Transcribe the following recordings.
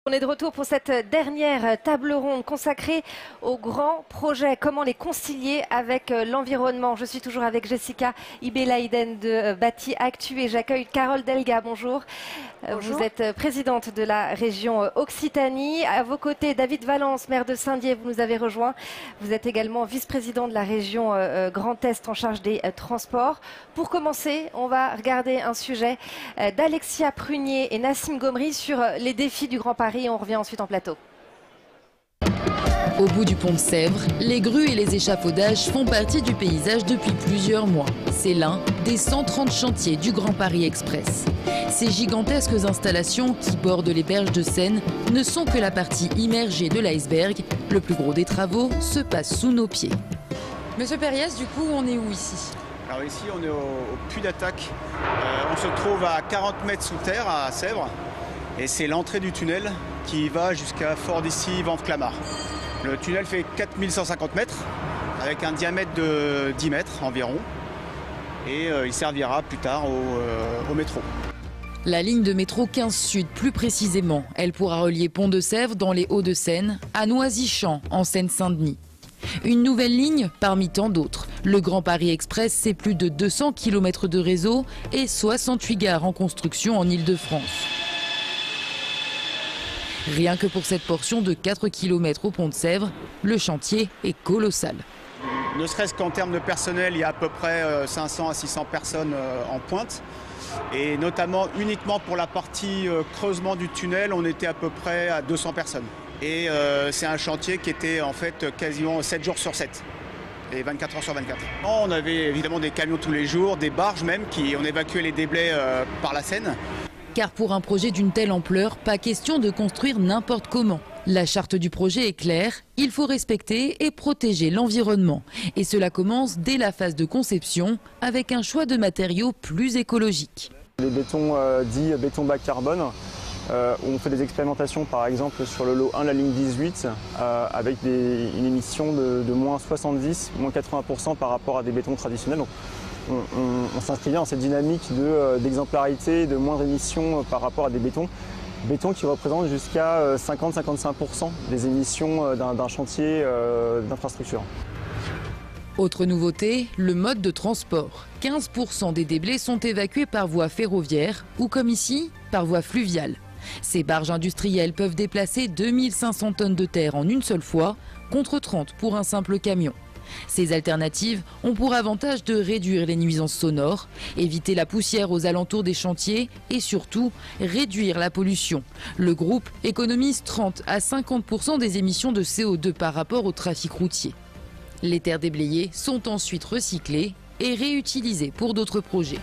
On est de retour pour cette dernière table ronde consacrée aux grands projets. Comment les concilier avec l'environnement? Je suis toujours avec Jessica Ibelaïden de Bâti Actu et j'accueille Carole Delga. Bonjour. Bonjour. Vous êtes présidente de la région Occitanie. À vos côtés, David Valence, maire de Saint-Dié, vous nous avez rejoint. Vous êtes également vice-président de la région Grand Est en charge des transports. Pour commencer, on va regarder un sujet d'Alexia Prunier et Nassim Gomri sur les défis du Grand Paris. On revient ensuite en plateau. Au bout du pont de Sèvres, les grues et les échafaudages font partie du paysage depuis plusieurs mois. C'est l'un des 130 chantiers du Grand Paris Express. Ces gigantesques installations qui bordent les berges de Seine ne sont que la partie immergée de l'iceberg. Le plus gros des travaux se passe sous nos pieds. Monsieur Périès, du coup, on est où ici? Alors ici, on est au puits d'attaque. On se trouve à 40 mètres sous terre, à Sèvres. Et c'est l'entrée du tunnel qui va jusqu'à Fort-d'Issy-Vence-Clamart. Le tunnel fait 4150 mètres, avec un diamètre de 10 mètres environ. Et il servira plus tard au métro. La ligne de métro 15 Sud, plus précisément, elle pourra relier Pont de Sèvres dans les Hauts-de-Seine à Noisy-Champs en Seine-Saint-Denis. Une nouvelle ligne parmi tant d'autres. Le Grand Paris Express, c'est plus de 200 km de réseau et 68 gares en construction en Île-de-France. Rien que pour cette portion de 4 km au pont de Sèvres, le chantier est colossal. Ne serait-ce qu'en termes de personnel, il y a à peu près 500 à 600 personnes en pointe. Et notamment uniquement pour la partie creusement du tunnel, on était à peu près à 200 personnes. Et c'est un chantier qui était en fait quasiment 7 jours sur 7. Et 24 heures sur 24. On avait évidemment des camions tous les jours, des barges même, on évacuait les déblais par la Seine. Car pour un projet d'une telle ampleur, pas question de construire n'importe comment. La charte du projet est claire, il faut respecter et protéger l'environnement. Et cela commence dès la phase de conception, avec un choix de matériaux plus écologiques. Les bétons dits béton bas carbone, on fait des expérimentations par exemple sur le lot 1, la ligne 18, avec une émission de moins 70, moins 80% par rapport à des bétons traditionnels. Donc, on s'inscrit dans cette dynamique d'exemplarité, de moindre émissions par rapport à des bétons qui représentent jusqu'à 50-55% des émissions d'un chantier d'infrastructure. Autre nouveauté, le mode de transport. 15% des déblais sont évacués par voie ferroviaire ou comme ici, par voie fluviale. Ces barges industrielles peuvent déplacer 2500 tonnes de terre en une seule fois, contre 30 pour un simple camion. Ces alternatives ont pour avantage de réduire les nuisances sonores, éviter la poussière aux alentours des chantiers et surtout réduire la pollution. Le groupe économise 30 à 50% des émissions de CO2 par rapport au trafic routier. Les terres déblayées sont ensuite recyclées et réutilisées pour d'autres projets.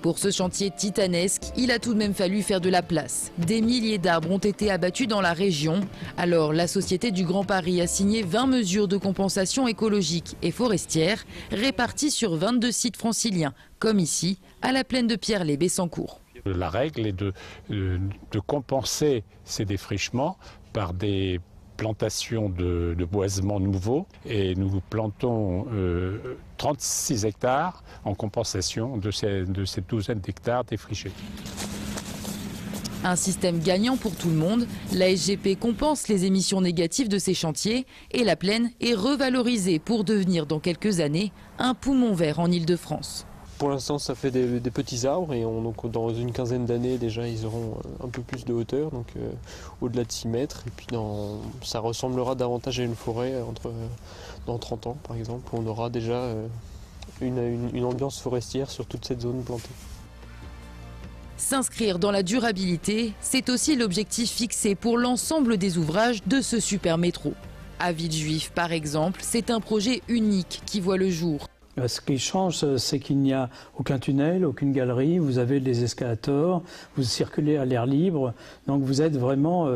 Pour ce chantier titanesque, il a tout de même fallu faire de la place. Des milliers d'arbres ont été abattus dans la région. Alors, la Société du Grand Paris a signé 20 mesures de compensation écologique et forestière réparties sur 22 sites franciliens, comme ici, à la plaine de Pierre-les-Bessancourt. La règle est de compenser ces défrichements par des plantation de boisements nouveaux et nous plantons 36 hectares en compensation de cette douzaine d'hectares défrichés. Un système gagnant pour tout le monde. La SGP compense les émissions négatives de ces chantiers et la plaine est revalorisée pour devenir dans quelques années un poumon vert en Île-de-France. Pour l'instant, ça fait des petits arbres et donc, dans une quinzaine d'années, déjà, ils auront un peu plus de hauteur, donc au-delà de 6 mètres. Et puis, ça ressemblera davantage à une forêt dans 30 ans, par exemple, où on aura déjà une ambiance forestière sur toute cette zone plantée. S'inscrire dans la durabilité, c'est aussi l'objectif fixé pour l'ensemble des ouvrages de ce super métro. À Villejuif, par exemple, c'est un projet unique qui voit le jour. Ce qui change, c'est qu'il n'y a aucun tunnel, aucune galerie, vous avez des escalators, vous circulez à l'air libre, donc vous êtes vraiment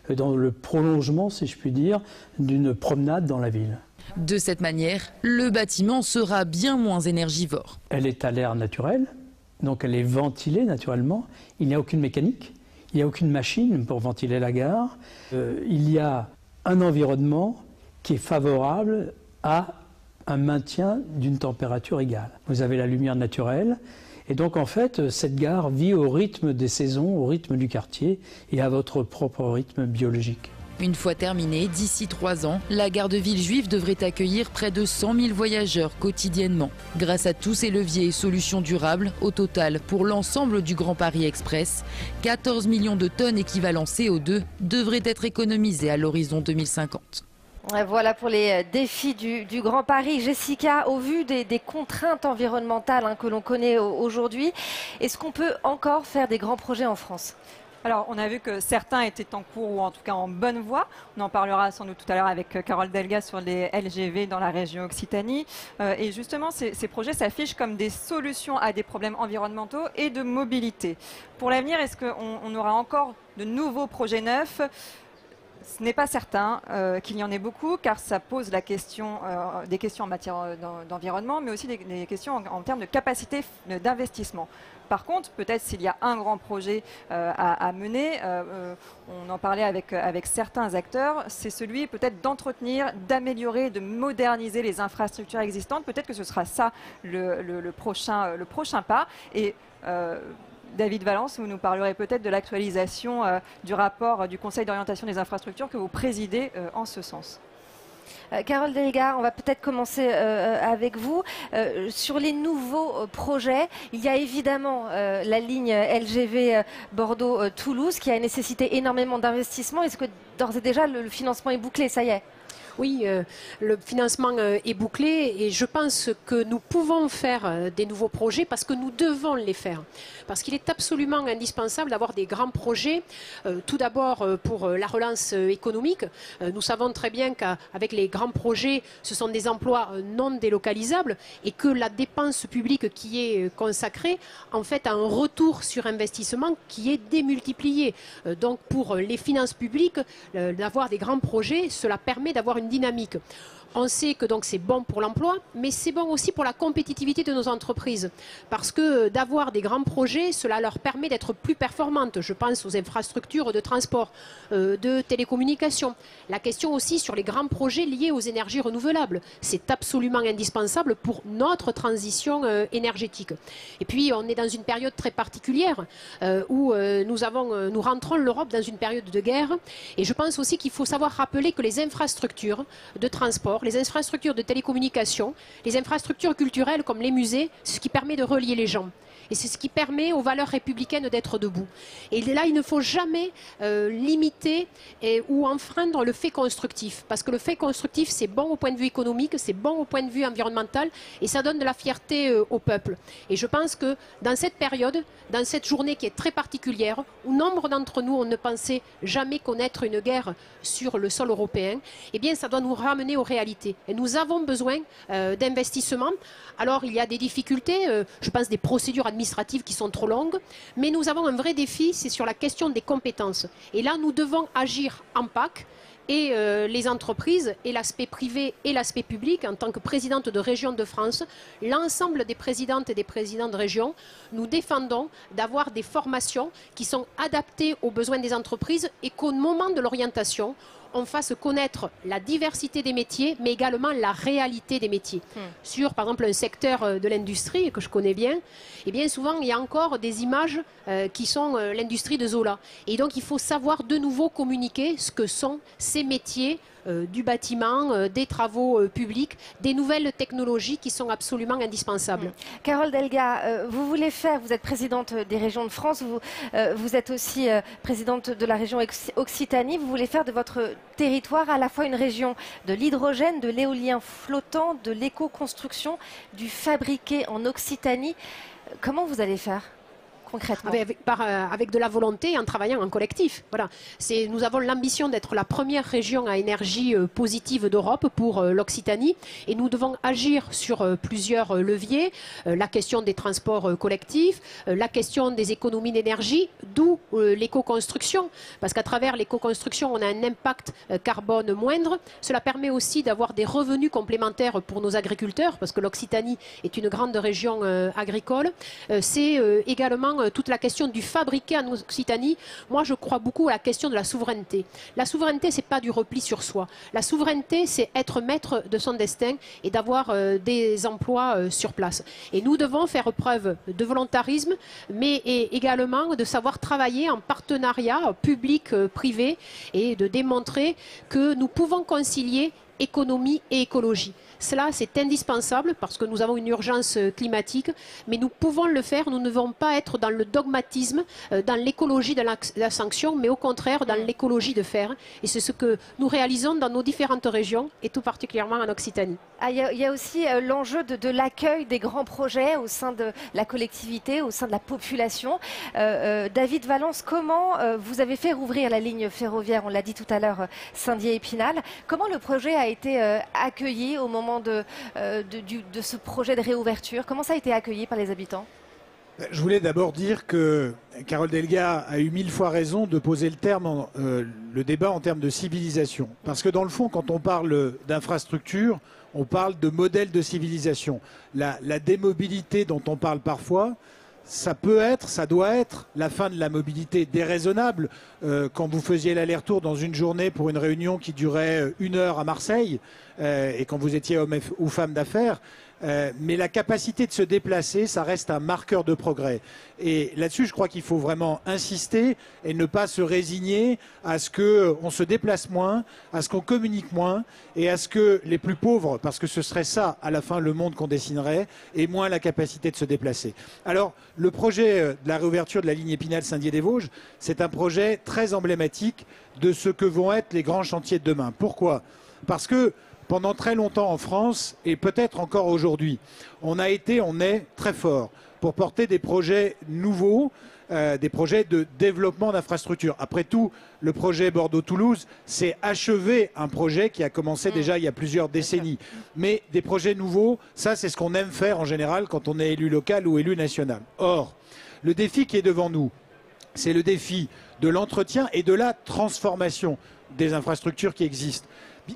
dans le prolongement, si je puis dire, d'une promenade dans la ville. De cette manière, le bâtiment sera bien moins énergivore. Elle est à l'air naturel, donc elle est ventilée naturellement, il n'y a aucune mécanique, il n'y a aucune machine pour ventiler la gare, il y a un environnement qui est favorable à un maintien d'une température égale. Vous avez la lumière naturelle Et donc en fait, cette gare vit au rythme des saisons, au rythme du quartier et à votre propre rythme biologique. Une fois terminée, d'ici 3 ans, la gare de Villejuif devrait accueillir près de 100 000 voyageurs quotidiennement. Grâce à tous ces leviers et solutions durables, au total, pour l'ensemble du Grand Paris Express, 14 millions de tonnes équivalent CO2 devraient être économisées à l'horizon 2050. Voilà pour les défis du Grand Paris. Jessica, au vu des contraintes environnementales que l'on connaît aujourd'hui, est-ce qu'on peut encore faire des grands projets en France ? Alors, on a vu que certains étaient en cours ou en tout cas en bonne voie. On en parlera sans doute tout à l'heure avec Carole Delga sur les LGV dans la région Occitanie. Et justement, ces projets s'affichent comme des solutions à des problèmes environnementaux et de mobilité. Pour l'avenir, est-ce qu'on aura encore de nouveaux projets neufs ? Ce n'est pas certain qu'il y en ait beaucoup, car ça pose des questions en matière d'environnement, mais aussi des questions en termes de capacité d'investissement. Par contre, peut-être s'il y a un grand projet à mener, on en parlait avec certains acteurs, c'est celui peut-être d'entretenir, d'améliorer, de moderniser les infrastructures existantes. Peut-être que ce sera ça le prochain pas. Et David Valence, vous nous parlerez peut-être de l'actualisation du rapport du Conseil d'orientation des infrastructures que vous présidez en ce sens. Carole Delga, on va peut-être commencer avec vous. Sur les nouveaux projets, il y a évidemment la ligne LGV Bordeaux-Toulouse qui a nécessité énormément d'investissements. Est-ce que d'ores et déjà le financement est bouclé? Ça y est? Oui, le financement est bouclé et je pense que nous pouvons faire des nouveaux projets parce que nous devons les faire. Parce qu'il est absolument indispensable d'avoir des grands projets, tout d'abord pour la relance économique. Nous savons très bien qu'avec les grands projets, ce sont des emplois non délocalisables et que la dépense publique qui est consacrée, en fait, a un retour sur investissement qui est démultiplié. Donc pour les finances publiques, d'avoir des grands projets, cela permet d'avoir une dynamique. On sait que donc c'est bon pour l'emploi, mais c'est bon aussi pour la compétitivité de nos entreprises. Parce que d'avoir des grands projets, cela leur permet d'être plus performantes. Je pense aux infrastructures de transport, de télécommunications. La question aussi sur les grands projets liés aux énergies renouvelables. C'est absolument indispensable pour notre transition énergétique. Et puis on est dans une période très particulière où nous rentrons l'Europe dans une période de guerre. Et je pense aussi qu'il faut savoir rappeler que les infrastructures de transport, les infrastructures de télécommunication, les infrastructures culturelles comme les musées, c'est ce qui permet de relier les gens. Et c'est ce qui permet aux valeurs républicaines d'être debout. Et là, il ne faut jamais limiter ou enfreindre le fait constructif. Parce que le fait constructif, c'est bon au point de vue économique, c'est bon au point de vue environnemental, et ça donne de la fierté au peuple. Et je pense que dans cette période, dans cette journée qui est très particulière, où nombre d'entre nous, on ne pensait jamais connaître une guerre sur le sol européen, eh bien, ça doit nous ramener aux réalités. Et nous avons besoin d'investissements. Alors, il y a des difficultés, je pense des procédures administratives qui sont trop longues, mais nous avons un vrai défi, c'est sur la question des compétences. Et là, nous devons agir en PAC, et les entreprises, et l'aspect privé et l'aspect public. En tant que présidente de Région de France, l'ensemble des présidentes et des présidents de région, nous défendons d'avoir des formations qui sont adaptées aux besoins des entreprises et qu'au moment de l'orientation, on fasse connaître la diversité des métiers, mais également la réalité des métiers. Sur, par exemple, un secteur de l'industrie que je connais bien, et bien souvent, il y a encore des images qui sont l'industrie de Zola. Et donc, il faut savoir de nouveau communiquer ce que sont ces métiers du bâtiment, des travaux publics, des nouvelles technologies qui sont absolument indispensables. Carole Delga, vous êtes présidente des régions de France, vous êtes aussi présidente de la région Occitanie, vous voulez faire de votre territoire à la fois une région de l'hydrogène, de l'éolien flottant, de l'éco-construction, du fabriqué en Occitanie. Comment vous allez faire concrètement? Avec de la volonté, en travaillant en collectif. Voilà. Nous avons l'ambition d'être la première région à énergie positive d'Europe pour l'Occitanie et nous devons agir sur plusieurs leviers. La question des transports collectifs, la question des économies d'énergie, d'où l'éco-construction. Parce qu'à travers l'éco-construction, on a un impact carbone moindre. Cela permet aussi d'avoir des revenus complémentaires pour nos agriculteurs, parce que l'Occitanie est une grande région agricole. C'est également toute la question du fabriqué en Occitanie, moi je crois beaucoup à la question de la souveraineté. La souveraineté, c'est pas du repli sur soi. La souveraineté, c'est être maître de son destin et d'avoir des emplois sur place. Et nous devons faire preuve de volontarisme, mais également de savoir travailler en partenariat public-privé et de démontrer que nous pouvons concilier économie et écologie. Cela, c'est indispensable parce que nous avons une urgence climatique, mais nous pouvons le faire. Nous ne devons pas être dans le dogmatisme, dans l'écologie de la sanction, mais au contraire dans l'écologie de faire. Et c'est ce que nous réalisons dans nos différentes régions, et tout particulièrement en Occitanie. Il y a aussi l'enjeu de l'accueil des grands projets au sein de la collectivité, au sein de la population. David Valence, comment vous avez fait rouvrir la ligne ferroviaire, on l'a dit tout à l'heure, Saint-Dié-Épinal. Comment le projet a été accueilli au moment de ce projet de réouverture? Comment ça a été accueilli par les habitants? Je voulais d'abord dire que Carole Delga a eu 1000 fois raison de poser le débat en termes de civilisation. Parce que dans le fond, quand on parle d'infrastructure, on parle de modèle de civilisation. La démobilité dont on parle parfois, ça doit être la fin de la mobilité déraisonnable. Quand vous faisiez l'aller-retour dans une journée pour une réunion qui durait 1 heure à Marseille, et quand vous étiez homme ou femme d'affaires, mais la capacité de se déplacer, ça reste un marqueur de progrès. Et là-dessus, je crois qu'il faut vraiment insister et ne pas se résigner à ce qu'on se déplace moins, à ce qu'on communique moins et à ce que les plus pauvres, parce que ce serait ça à la fin le monde qu'on dessinerait, aient moins la capacité de se déplacer. Alors, le projet de la réouverture de la ligne Épinal-Saint-Dié-des-Vosges, c'est un projet très emblématique de ce que vont être les grands chantiers de demain. Pourquoi ? Parce que pendant très longtemps en France, et peut-être encore aujourd'hui, on est très fort pour porter des projets nouveaux, des projets de développement d'infrastructures. Après tout, le projet Bordeaux-Toulouse, c'est achever un projet qui a commencé déjà il y a plusieurs décennies. Mais des projets nouveaux, ça c'est ce qu'on aime faire en général quand on est élu local ou élu national. Or, le défi qui est devant nous, c'est le défi de l'entretien et de la transformation des infrastructures qui existent.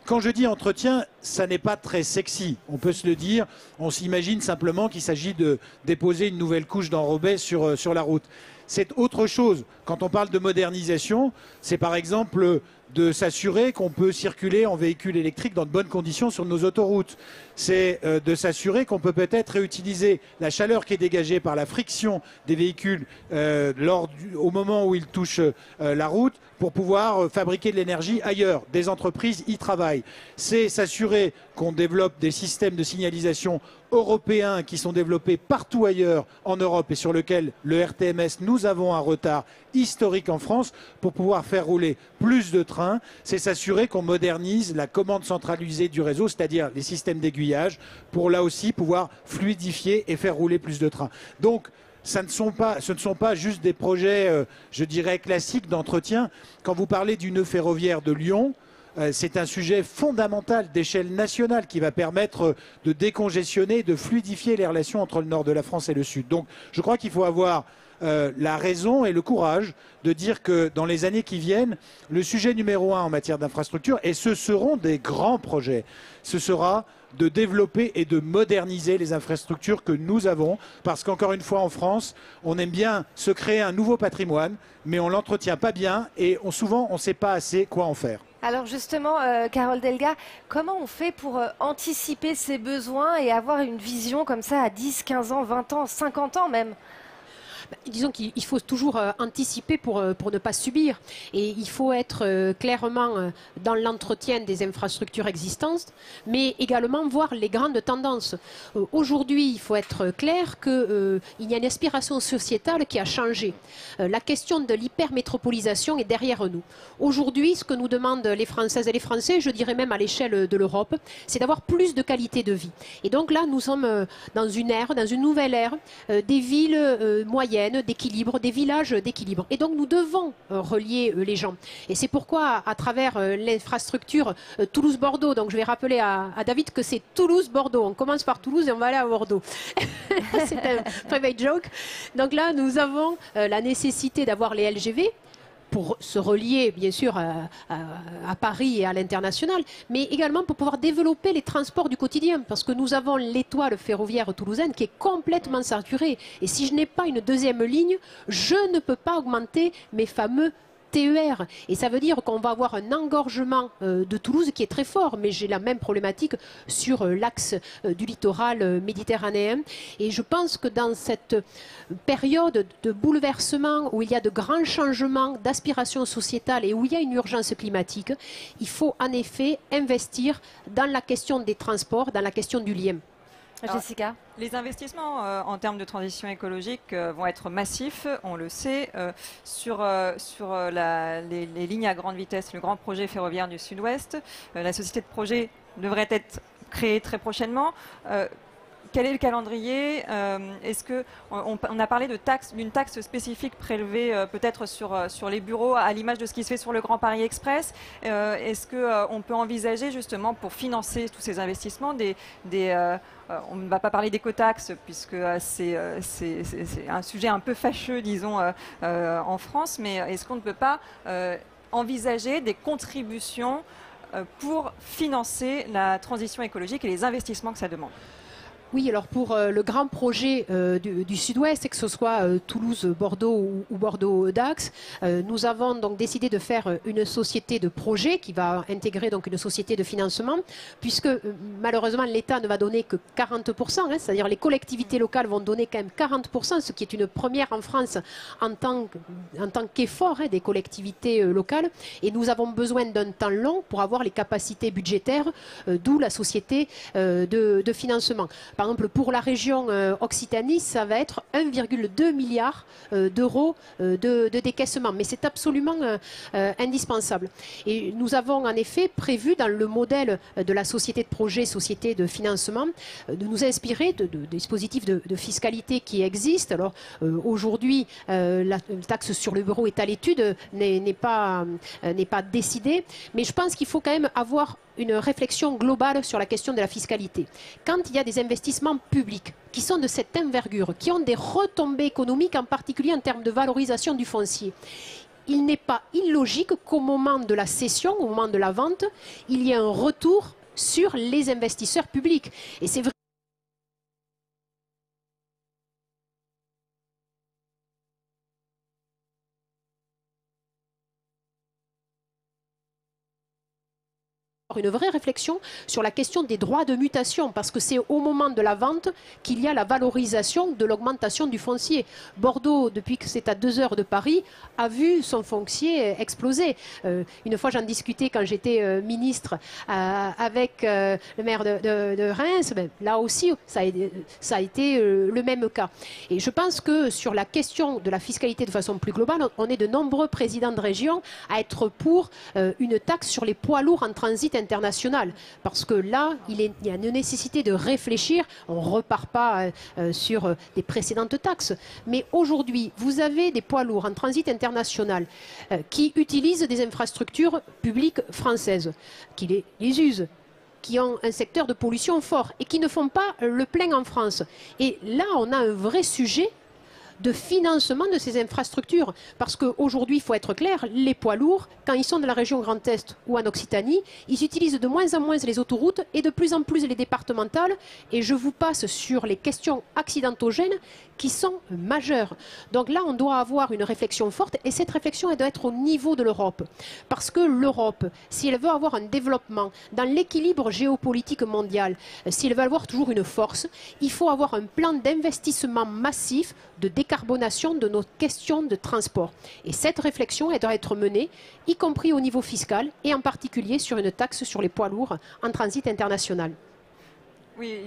Quand je dis entretien, ça n'est pas très sexy, on peut se le dire. On s'imagine simplement qu'il s'agit de déposer une nouvelle couche d'enrobé sur la route. C'est autre chose. Quand on parle de modernisation, c'est par exemple de s'assurer qu'on peut circuler en véhicule électrique dans de bonnes conditions sur nos autoroutes. C'est de s'assurer qu'on peut peut-être réutiliser la chaleur qui est dégagée par la friction des véhicules au moment où ils touchent la route pour pouvoir fabriquer de l'énergie ailleurs. Des entreprises y travaillent. C'est s'assurer qu'on développe des systèmes de signalisation européens qui sont développés partout ailleurs en Europe et sur lesquels le RTMS, nous avons un retard historique en France pour pouvoir faire rouler plus de trains. C'est s'assurer qu'on modernise la commande centralisée du réseau, c'est-à-dire les systèmes d'aiguillage, pour là aussi pouvoir fluidifier et faire rouler plus de trains. Donc, ce ne sont pas juste des projets, je dirais, classiques d'entretien. Quand vous parlez du nœud ferroviaire de Lyon, c'est un sujet fondamental d'échelle nationale qui va permettre de décongestionner, de fluidifier les relations entre le nord de la France et le sud. Donc je crois qu'il faut avoir la raison et le courage de dire que dans les années qui viennent, le sujet numéro 1 en matière d'infrastructure, et ce seront des grands projets, ce sera de développer et de moderniser les infrastructures que nous avons, parce qu'encore une fois en France, on aime bien se créer un nouveau patrimoine, mais on ne l'entretient pas bien et souvent on ne sait pas assez quoi en faire. Alors justement, Carole Delga, comment on fait pour anticiper ces besoins et avoir une vision comme ça à 10, 15 ans, 20 ans, 50 ans même ? Disons qu'il faut toujours anticiper pour ne pas subir. Et il faut être clairement dans l'entretien des infrastructures existantes, mais également voir les grandes tendances. Aujourd'hui, il faut être clair qu'il y a une aspiration sociétale qui a changé. La question de l'hypermétropolisation est derrière nous. Aujourd'hui, ce que nous demandent les Françaises et les Français, je dirais même à l'échelle de l'Europe, c'est d'avoir plus de qualité de vie. Et donc là, nous sommes dans une nouvelle ère, des villes moyennes, d'équilibre, des villages d'équilibre. Et donc nous devons relier les gens. Et c'est pourquoi, à travers l'infrastructure Toulouse-Bordeaux, donc je vais rappeler à David que c'est Toulouse-Bordeaux. On commence par Toulouse et on va aller à Bordeaux. C'est un private joke. Donc là, nous avons la nécessité d'avoir les LGV pour se relier bien sûr à Paris et à l'international, mais également pour pouvoir développer les transports du quotidien, parce que nous avons l'étoile ferroviaire toulousaine qui est complètement saturée. Et si je n'ai pas une deuxième ligne, je ne peux pas augmenter mes fameux TER. Et ça veut dire qu'on va avoir un engorgement de Toulouse qui est très fort, mais j'ai la même problématique sur l'axe du littoral méditerranéen. Et je pense que dans cette période de bouleversement où il y a de grands changements d'aspiration sociétale et où il y a une urgence climatique, il faut en effet investir dans la question des transports, dans la question du lien. Alors, Jessica. Les investissements en termes de transition écologique vont être massifs, on le sait, sur les lignes à grande vitesse, le grand projet ferroviaire du Sud-Ouest. La société de projet devrait être créée très prochainement. Quel est le calendrier? Est-ce qu'on a parlé d'une taxe spécifique prélevée peut-être sur les bureaux, à l'image de ce qui se fait sur le Grand Paris Express? Est-ce qu'on peut envisager justement pour financer tous ces investissements on ne va pas parler d'écotaxe puisque c'est un sujet un peu fâcheux, disons, en France, mais est-ce qu'on ne peut pas envisager des contributions pour financer la transition écologique et les investissements que ça demande? Oui, alors pour le grand projet du Sud-Ouest, que ce soit Toulouse, Bordeaux ou Bordeaux-Dax, nous avons donc décidé de faire une société de projet qui va intégrer donc une société de financement, puisque malheureusement l'État ne va donner que 40%, hein, c'est-à-dire les collectivités locales vont donner quand même 40%, ce qui est une première en France en tant qu'effort des collectivités locales. Et nous avons besoin d'un temps long pour avoir les capacités budgétaires, d'où la société de financement. Par exemple, pour la région Occitanie, ça va être 1,2 milliard d'euros de décaissement. Mais c'est absolument indispensable. Et nous avons en effet prévu dans le modèle de la société de projet, société de financement, de nous inspirer de dispositifs de fiscalité qui existent. Alors aujourd'hui, la taxe sur le bureau est à l'étude, n'est pas décidée. Mais je pense qu'il faut quand même avoir une réflexion globale sur la question de la fiscalité. Quand il y a des investissements publics qui sont de cette envergure, qui ont des retombées économiques, en particulier en termes de valorisation du foncier, il n'est pas illogique qu'au moment de la cession, au moment de la vente, il y ait un retour sur les investisseurs publics. Et c'est vrai. Une vraie réflexion sur la question des droits de mutation, parce que c'est au moment de la vente qu'il y a la valorisation de l'augmentation du foncier. Bordeaux, depuis que c'est à 2 heures de Paris, a vu son foncier exploser. Une fois, j'en discutais quand j'étais ministre avec le maire de Reims. Ben, là aussi, ça a été le même cas. Et je pense que sur la question de la fiscalité de façon plus globale, on est de nombreux présidents de région à être pour une taxe sur les poids lourds en transit international, parce que là, il y a une nécessité de réfléchir. On ne repart pas sur des précédentes taxes, mais aujourd'hui, vous avez des poids lourds en transit international qui utilisent des infrastructures publiques françaises, qui les usent, qui ont un secteur de pollution fort et qui ne font pas le plein en France. Et là, on a un vrai sujet de financement de ces infrastructures. Parce qu'aujourd'hui, il faut être clair, les poids lourds, quand ils sont de la région Grand Est ou en Occitanie, ils utilisent de moins en moins les autoroutes et de plus en plus les départementales. Et je vous passe sur les questions accidentogènes qui sont majeures. Donc là, on doit avoir une réflexion forte et cette réflexion, elle doit être au niveau de l'Europe. Parce que l'Europe, si elle veut avoir un développement dans l'équilibre géopolitique mondial, si elle veut avoir toujours une force, il faut avoir un plan d'investissement massif de décarbonation de nos questions de transport. Et cette réflexion, elle doit être menée, y compris au niveau fiscal et en particulier sur une taxe sur les poids lourds en transit international. Oui,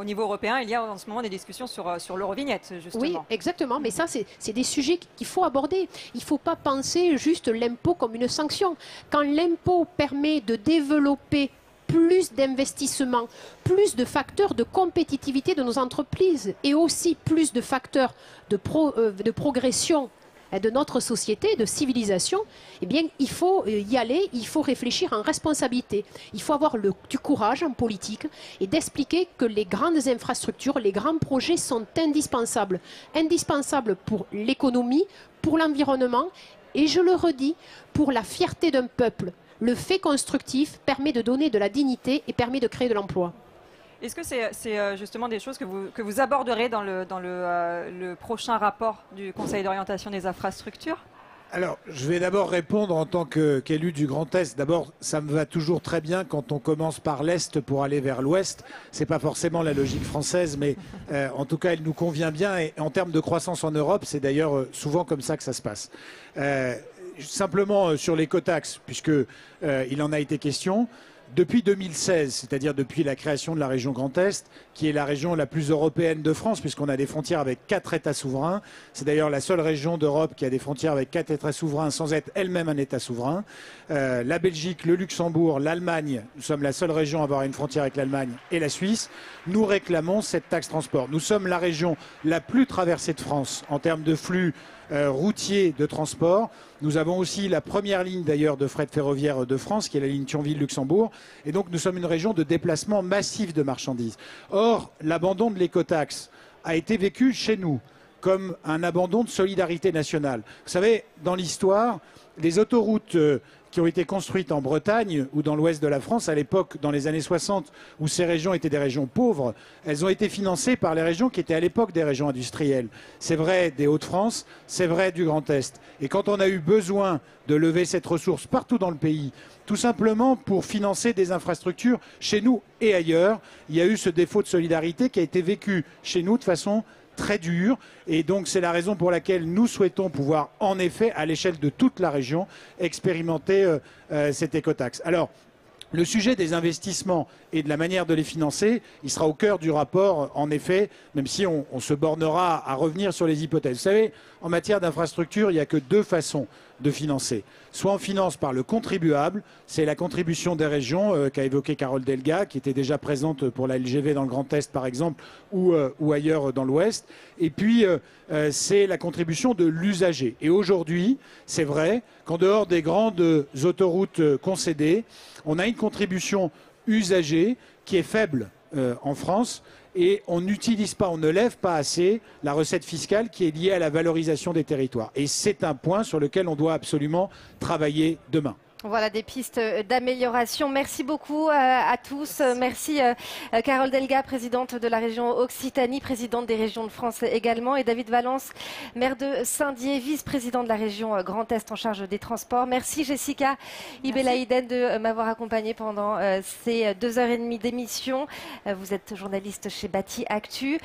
au niveau européen, il y a en ce moment des discussions sur l'Eurovignette, justement. Oui, exactement. Mais ça, c'est des sujets qu'il faut aborder. Il ne faut pas penser juste l'impôt comme une sanction. Quand l'impôt permet de développer plus d'investissements, plus de facteurs de compétitivité de nos entreprises et aussi plus de facteurs de progression de notre société, de civilisation, eh bien, il faut y aller, il faut réfléchir en responsabilité. Il faut avoir du courage en politique et d'expliquer que les grandes infrastructures, les grands projets sont indispensables. Indispensables pour l'économie, pour l'environnement Et je le redis, pour la fierté d'un peuple, le fait constructif permet de donner de la dignité et permet de créer de l'emploi. Est-ce que c'est justement des choses que vous aborderez dans le prochain rapport du Conseil d'orientation des infrastructures ? Alors, je vais d'abord répondre en tant qu'élu du Grand Est. D'abord, ça me va toujours très bien quand on commence par l'Est pour aller vers l'Ouest. C'est pas forcément la logique française, mais en tout cas, elle nous convient bien. Et en termes de croissance en Europe, c'est d'ailleurs souvent comme ça que ça se passe. Simplement sur l'écotaxe, puisqu'il en a été question. Depuis 2016, c'est-à-dire depuis la création de la région Grand Est, qui est la région la plus européenne de France, puisqu'on a des frontières avec 4 États souverains. C'est d'ailleurs la seule région d'Europe qui a des frontières avec 4 États souverains sans être elle-même un État souverain. La Belgique, le Luxembourg, l'Allemagne, nous sommes la seule région à avoir une frontière avec l'Allemagne et la Suisse. Nous réclamons cette taxe transport. Nous sommes la région la plus traversée de France en termes de flux routier de transport. Nous avons aussi la première ligne d'ailleurs de fret ferroviaire de France, qui est la ligne Thionville-Luxembourg. Et donc nous sommes une région de déplacement massif de marchandises. Or, l'abandon de l'écotaxe a été vécu chez nous comme un abandon de solidarité nationale. Vous savez, dans l'histoire, les autoroutes qui ont été construites en Bretagne ou dans l'ouest de la France, à l'époque, dans les années 60, où ces régions étaient des régions pauvres, elles ont été financées par les régions qui étaient à l'époque des régions industrielles. C'est vrai des Hauts-de-France, c'est vrai du Grand Est. Et quand on a eu besoin de lever cette ressource partout dans le pays, tout simplement pour financer des infrastructures chez nous et ailleurs, il y a eu ce défaut de solidarité qui a été vécu chez nous de façon très dur, et donc c'est la raison pour laquelle nous souhaitons pouvoir en effet à l'échelle de toute la région expérimenter cette écotaxe. Alors le sujet des investissements et de la manière de les financer, il sera au cœur du rapport, en effet, même si on se bornera à revenir sur les hypothèses. Vous savez, en matière d'infrastructure, il n'y a que deux façons de financer. Soit on finance par le contribuable, c'est la contribution des régions qu'a évoqué Carole Delga, qui était déjà présente pour la LGV dans le Grand Est par exemple, ou ailleurs dans l'Ouest. Et puis c'est la contribution de l'usager. Et aujourd'hui, c'est vrai qu'en dehors des grandes autoroutes concédées, on a une contribution usagée qui est faible en France. Et on n'utilise pas, on ne lève pas assez la recette fiscale qui est liée à la valorisation des territoires. Et c'est un point sur lequel on doit absolument travailler demain. Voilà des pistes d'amélioration. Merci beaucoup à tous. Merci Carole Delga, présidente de la région Occitanie, présidente des régions de France également, et David Valence, maire de Saint-Dié, vice-président de la région Grand Est en charge des transports. Merci Jessica Ibelaïden de m'avoir accompagnée pendant ces 2h30 d'émission. Vous êtes journaliste chez Bâti Actu.